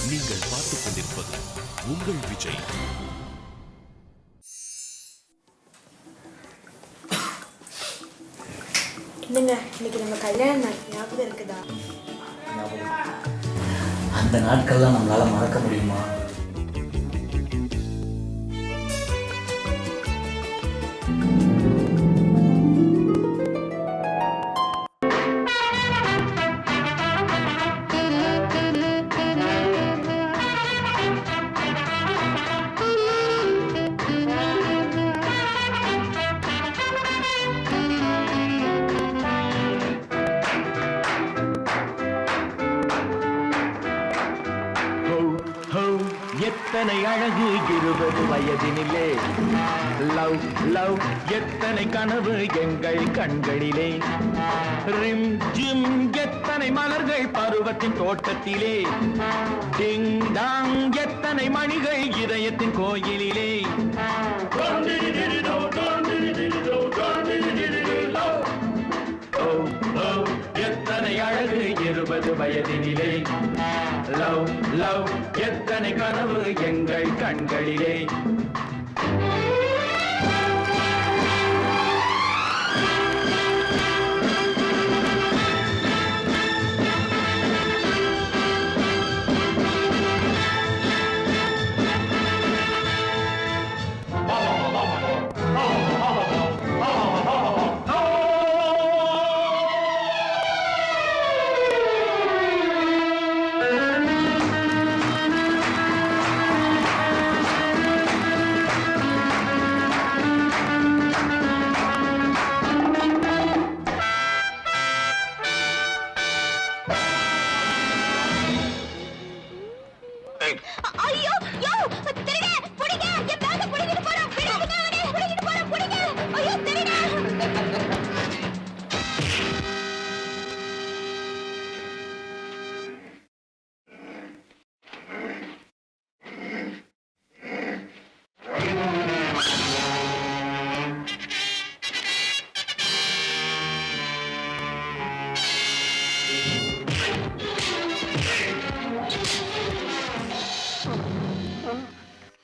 நீங்கள் பார்த்துக் கொண்டிருப்பது உங்கள் விஜய். என்னங்க இன்னைக்கு நம்ம கல்யாண நாள் ஞாபகம் இருக்குதா? அந்த நாட்கள்லாம் நம்மளால மறக்க முடியுமா? எத்தனை அழகு 20 வயதினிலே, லவ் லவ் எத்தனை கனவு எங்கள் கண்களிலே, ரிம் ஜிம் எத்தனை மலர்கள் பருவத்தின் தோட்டத்திலே, டிங் டாங் எத்தனை மணிகள் இதயத்தின் கோயிலிலே. எத்தனை அழகு 20 வயதினிலே, லவ் லவ் எத்தனை கனவு எங்கள் கண்களிலே. ஐயோ யோ திருடே புடிங்க என் பேக்க புடிங்கிட்டு போறான் விடாதீங்க அவனே புடிங்கிட்டு போறான் புடிங்க ஐயோ திருடே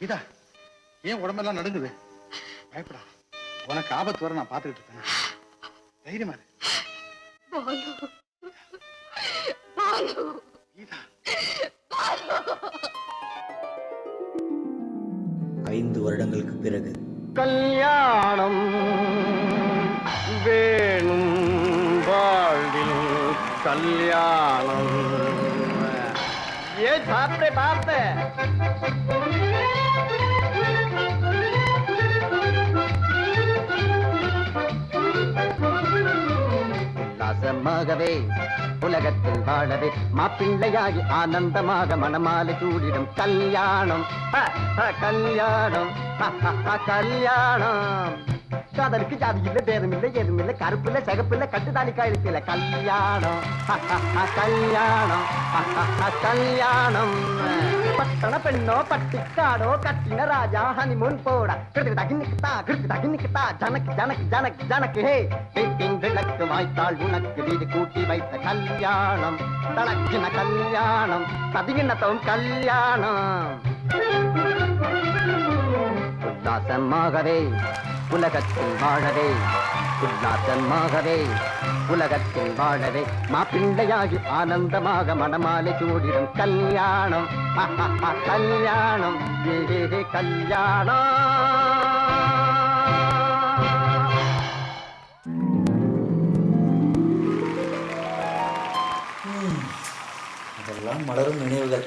கீதா, ஏன் உடம்பெல்லாம் நடுங்குது? பயப்படா, உனக்கு ஆபத்து வர நான் பார்த்துக்கிட்டு இருக்கேன். தைரியமா இரு. கீதா, 5 வருடங்களுக்கு பிறகு கல்யாணம் வேணும் வாழ்வில் கல்யாணம். ஏ சாப்பிட்டே பார்த்த உல்லாசமாகவே உலகத்தில் வாழவே மாப்பிள்ளையாகி ஆனந்தமாக மனமாலை சூடிடும் கல்யாணம். கல்யாணம் கல்யாணம். காதலுக்கு ஜாதி இல்லை, பேரும் இல்லை, ஏதும் இல்லை, கருப்பு இல்லை, சிகப்பு இல்லை, கட்டுதாலி கழுத்து இல்லை. கல்யாணம் கல்யாணம் கல்யாணம். பட்டண பெண்ணோ பட்டிக்காடோ கட்டின ராஜா ஹனிமூன் போட கிருத்து தகின்னிக்குத்தா ஜனக்கு ஜனக்கு ஜனக்கு ஜனக்கு. ஹே வீட்டின் விளக்கு வாய்த்தாள் உனக்கு வீடு கூட்டி வைத்த கல்யாணம். தனக்கின கல்யாணம் பதிகினத்தவும் கல்யாணம். உல்லாசமாகவே உலகத்தில் வாழவே, உல்லாசமாகவே உலகத்தில் வாழவே மாப்பிள்ளையாகி ஆனந்தமாக மனமாலை சூடிடும் கல்யாணம். கல்யாணம் ஏ கல்யாணம். அதெல்லாம் மலரும் நினைவுகள்.